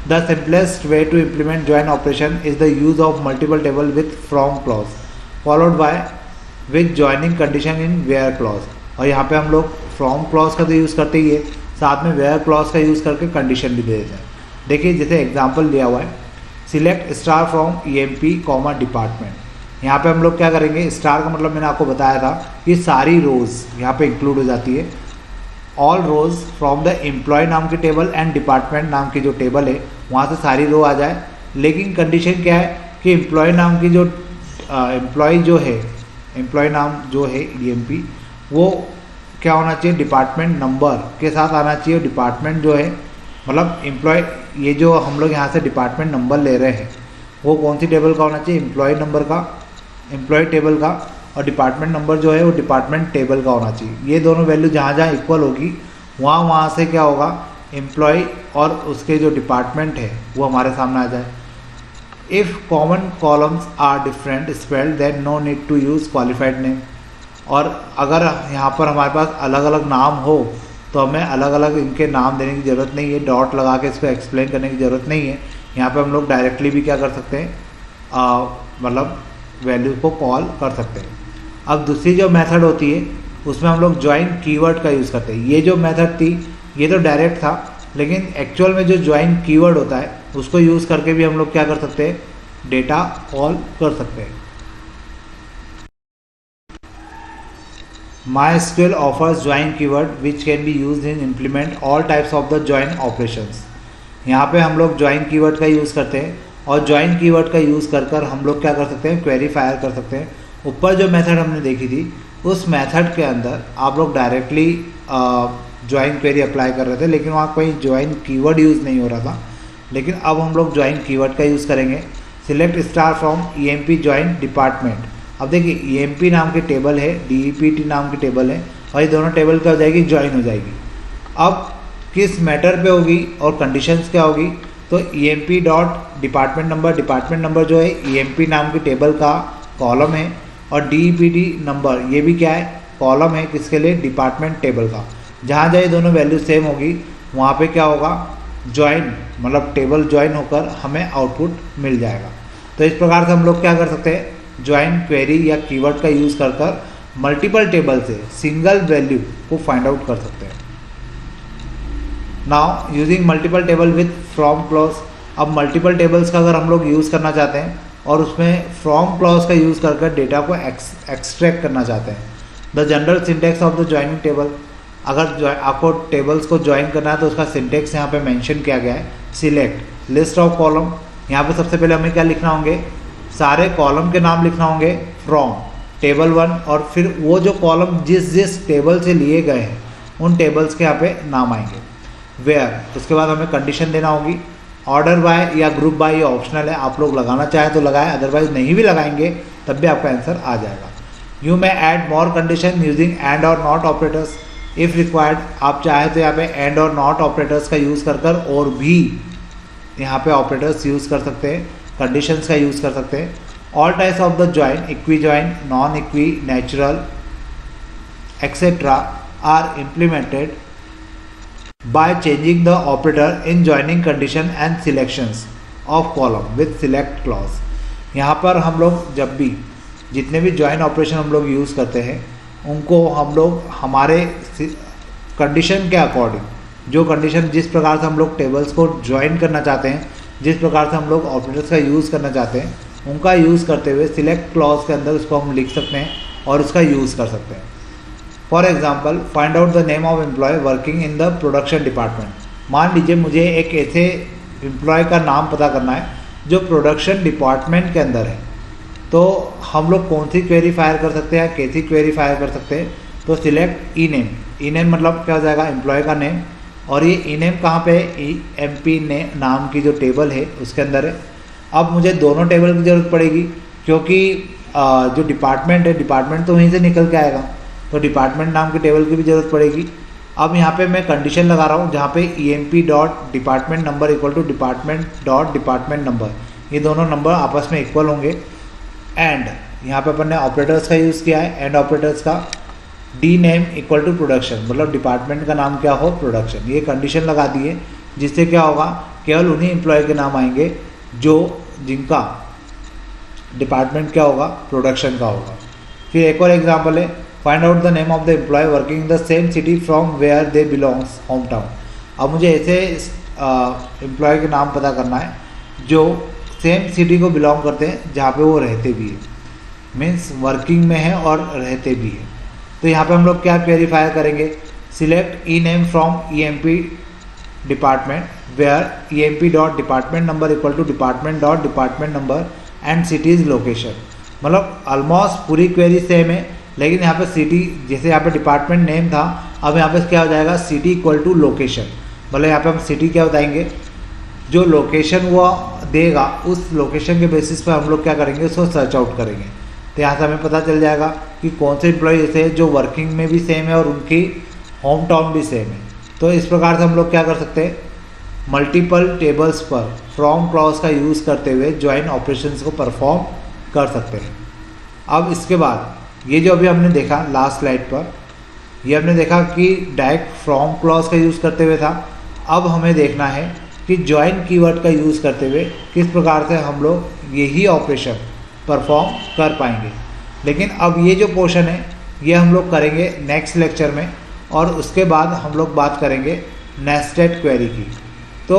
The simplest way to implement join operation is the use of multiple table with from clause followed by with joining condition in where clause. और यहाँ पे हम लोग फ्रॉम क्लॉज का तो यूज़ करते ही है, साथ में वेयर क्लॉज का यूज़ करके कंडीशन भी दे देते हैं। देखिए जैसे एग्जांपल दिया हुआ है, select star from EMP comma department. यहाँ पे हम लोग क्या करेंगे, स्टार का मतलब मैंने आपको बताया था कि सारी रोज़ यहाँ पे इंक्लूड हो जाती है। All rows from the employee नाम की टेबल एंड डिपार्टमेंट नाम की जो टेबल है वहाँ से सारी रो आ जाए, लेकिन कंडीशन क्या है कि एम्प्लॉय नाम की जो एम्प्लॉय नाम जो है EMP वो क्या होना चाहिए, डिपार्टमेंट नंबर के साथ आना चाहिए। डिपार्टमेंट जो है मतलब एम्प्लॉय, ये जो हम लोग यहाँ से डिपार्टमेंट नंबर ले रहे हैं वो कौन सी टेबल का होना चाहिए, एम्प्लॉय नंबर का, एम्प्लॉय टेबल का। और डिपार्टमेंट नंबर जो है वो डिपार्टमेंट टेबल का होना चाहिए। ये दोनों वैल्यू जहाँ जहाँ इक्वल होगी वहाँ से क्या होगा, एम्प्लॉय और उसके जो डिपार्टमेंट है वो हमारे सामने आ जाए। If common columns are different spelled then no need to use qualified name. और अगर यहाँ पर हमारे पास अलग अलग नाम हो तो हमें अलग अलग इनके नाम देने की ज़रूरत नहीं है, डॉट लगा के इसको एक्सप्लेन करने की ज़रूरत नहीं है। यहाँ पे हम लोग डायरेक्टली भी क्या कर सकते हैं, मतलब वैल्यू को कॉल कर सकते हैं। अब दूसरी जो मेथड होती है उसमें हम लोग ज्वाइन कीवर्ड का यूज़ करते हैं। ये जो मेथड थी ये तो डायरेक्ट था, लेकिन एक्चुअल में जो ज्वाइन कीवर्ड होता है उसको यूज़ करके भी हम लोग क्या कर सकते हैं, डेटा कॉल कर सकते हैं। MySQL offers join keyword which can be used in implement all types of the join operations। यहाँ पे हम लोग join keyword का यूज़ करते हैं और join keyword का यूज़ कर कर हम लोग क्या कर सकते हैं, query fire कर सकते हैं। ऊपर जो मेथड हमने देखी थी उस मेथड के अंदर आप लोग डायरेक्टली join query अप्लाई कर रहे थे, लेकिन वहाँ कोई join keyword यूज़ नहीं हो रहा था। लेकिन अब हम लोग join keyword का यूज़ करेंगे। Select star from EMP join department। अब देखिए EMP नाम की टेबल है, DEPT नाम की टेबल है और ये दोनों टेबल क्या हो जाएगी, ज्वाइन हो जाएगी। अब किस मैटर पे होगी और कंडीशंस क्या होगी, तो EMP डॉट डिपार्टमेंट नंबर जो है EMP नाम की टेबल का कॉलम है और DEPT नंबर ये भी क्या है, कॉलम है, किसके लिए, डिपार्टमेंट टेबल का। जहाँ जहाँ ये दोनों वैल्यू सेम होगी वहाँ पे क्या होगा, ज्वाइन मतलब टेबल ज्वाइन होकर हमें आउटपुट मिल जाएगा। तो इस प्रकार से हम लोग क्या कर सकते हैं, ज्वाइन क्वेरी या कीवर्ड का यूज़ कर कर मल्टीपल टेबल से सिंगल वैल्यू को फाइंड आउट कर सकते हैं। Now using multiple table with from clause. अब मल्टीपल टेबल्स का अगर हम लोग यूज़ करना चाहते हैं और उसमें फ्रॉम क्लॉज का यूज़ कर कर डेटा को एक्सट्रैक्ट करना चाहते हैं, the general syntax of the joining table. अगर आपको टेबल्स को ज्वाइन करना है तो उसका सिंटेक्स यहाँ पे मेंशन किया गया है। Select list of column. यहाँ पे सबसे पहले हमें क्या लिखना होंगे, सारे कॉलम के नाम लिखना होंगे फ्रॉम टेबल 1 और फिर वो जो कॉलम जिस टेबल से लिए गए हैं उन टेबल्स के यहाँ पे नाम आएंगे। वेयर, उसके बाद हमें कंडीशन देना होगी। ऑर्डर बाय या ग्रुप बाय ये ऑप्शनल है, आप लोग लगाना चाहें तो लगाएं, अदरवाइज नहीं भी लगाएंगे तब भी आपका आंसर आ जाएगा। You may add more condition using and और नॉट ऑपरेटर्स इफ़ रिक्वायर्ड। आप चाहें तो यहाँ पे एंड और नॉट ऑपरेटर्स का यूज़ कर कर और भी यहाँ पे ऑपरेटर्स यूज़ कर सकते हैं, कंडीशंस का यूज़ कर सकते हैं। All types of the join, equi join, non equi, natural etcetera are implemented by changing the operator in joining condition and selections of column with select clause. यहाँ पर हम लोग जब भी जितने भी ज्वाइन ऑपरेशन हम लोग यूज़ करते हैं उनको हम लोग हमारे कंडीशन के अकॉर्डिंग, जो कंडीशन जिस प्रकार से हम लोग टेबल्स को ज्वाइन करना चाहते हैं, जिस प्रकार से हम लोग ऑपरेटर्स का यूज़ करना चाहते हैं, उनका यूज़ करते हुए सिलेक्ट क्लॉज के अंदर उसको हम लिख सकते हैं और उसका यूज़ कर सकते हैं। For example, find out the name of employee working in the production department. मान लीजिए मुझे एक ऐसे एम्प्लॉय का नाम पता करना है जो प्रोडक्शन डिपार्टमेंट के अंदर है, तो हम लोग कौन सी क्वेरी फायर कर सकते हैं, कैसी क्वेरी फायर कर सकते हैं, तो सिलेक्ट ई नेम। ई नेम मतलब क्या हो जाएगा, एम्प्लॉय का नेम, और ये ई नेम कहाँ पे है, EMP ने नाम की जो टेबल है उसके अंदर है। अब मुझे दोनों टेबल की ज़रूरत पड़ेगी क्योंकि जो डिपार्टमेंट है, डिपार्टमेंट तो वहीं से निकल के आएगा, तो डिपार्टमेंट नाम की टेबल की भी ज़रूरत पड़ेगी। अब यहाँ पे मैं कंडीशन लगा रहा हूँ जहाँ पे EMP dot department number equal to department dot department number, ये दोनों नंबर आपस में इक्वल होंगे। एंड यहाँ पे अपन ने ऑपरेटर्स का यूज़ किया है, एंड ऑपरेटर्स का D name equal to production, मतलब डिपार्टमेंट का नाम क्या हो, प्रोडक्शन। ये कंडीशन लगा दिए जिससे क्या होगा, केवल उन्हीं एम्प्लॉय के नाम आएंगे जो जिनका डिपार्टमेंट क्या होगा, प्रोडक्शन का होगा। फिर एक और एग्जांपल है, find out the name of the employee working in the same city from where they belongs, home town. अब मुझे ऐसे एम्प्लॉय के नाम पता करना है जो सेम सिटी को बिलोंग करते हैं जहाँ पे वो रहते भी है, मीन्स वर्किंग में है और रहते भी है। तो यहाँ पे हम लोग क्या वेरीफाई करेंगे, select E name from EMP department where EMP dot department number equal to department dot department number and cities location. मतलब ऑलमोस्ट पूरी क्वेरी सेम है, लेकिन यहाँ पे सिटी, जैसे यहाँ पे डिपार्टमेंट नेम था, अब यहाँ पे क्या हो जाएगा, सिटी इक्वल टू लोकेशन। मतलब यहाँ पे हम सिटी क्या बताएंगे, जो लोकेशन वो देगा उस लोकेशन के बेसिस पर हम लोग क्या करेंगे, उसको सर्च आउट करेंगे तो यहाँ से हमें पता चल जाएगा कि कौन से एम्प्लॉय ऐसे हैं जो वर्किंग में भी सेम है और उनकी होम टाउन भी सेम है। तो इस प्रकार से हम लोग क्या कर सकते हैं, मल्टीपल टेबल्स पर फ्रॉम क्लॉज का यूज़ करते हुए ज्वाइन ऑपरेशंस को परफॉर्म कर सकते हैं। अब इसके बाद ये जो अभी हमने देखा लास्ट स्लाइड पर, ये हमने देखा कि डायरेक्ट फ्रॉम क्लॉज का यूज़ करते हुए था। अब हमें देखना है कि ज्वाइन कीवर्ड का यूज़ करते हुए किस प्रकार से हम लोग यही ऑपरेशन परफॉर्म कर पाएंगे। लेकिन अब ये जो पोर्शन है ये हम लोग करेंगे नेक्स्ट लेक्चर में, और उसके बाद हम लोग बात करेंगे नेस्टेड क्वेरी की। तो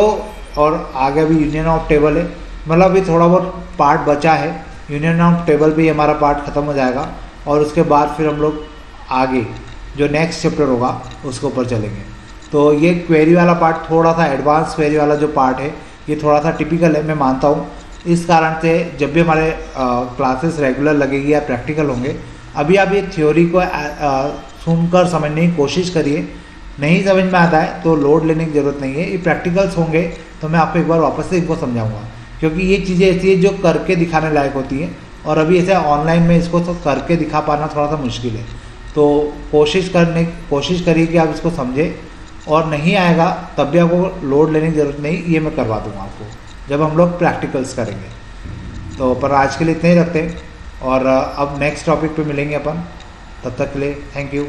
और आगे भी यूनियन ऑफ टेबल है, मतलब अभी थोड़ा बहुत पार्ट बचा है, यूनियन ऑफ टेबल भी हमारा पार्ट ख़त्म हो जाएगा और उसके बाद फिर हम लोग आगे जो नेक्स्ट चैप्टर होगा उसके ऊपर चलेंगे। तो ये क्वेरी वाला पार्ट थोड़ा सा एडवांस क्वेरी वाला जो पार्ट है ये थोड़ा सा टिपिकल है, मैं मानता हूँ। इस कारण से जब भी हमारे क्लासेस रेगुलर लगेगी या प्रैक्टिकल होंगे, अभी आप ये थ्योरी को सुनकर समझने की कोशिश करिए। नहीं समझ में आता है तो लोड लेने की ज़रूरत नहीं है, ये प्रैक्टिकल्स होंगे तो मैं आपको एक बार वापस से इनको समझाऊंगा, क्योंकि ये चीज़ें ऐसी है जो करके दिखाने लायक होती हैं और अभी ऐसे ऑनलाइन में इसको तो करके दिखा पाना थोड़ा सा मुश्किल है। तो कोशिश करिए कि आप इसको समझें, और नहीं आएगा तब भी आपको लोड लेने की ज़रूरत नहीं, ये मैं करवा दूँगा आपको जब हम लोग प्रैक्टिकल्स करेंगे। तो पर आज के लिए इतना ही रखते हैं और अब नेक्स्ट टॉपिक पे मिलेंगे अपन। तब तक के लिए थैंक यू।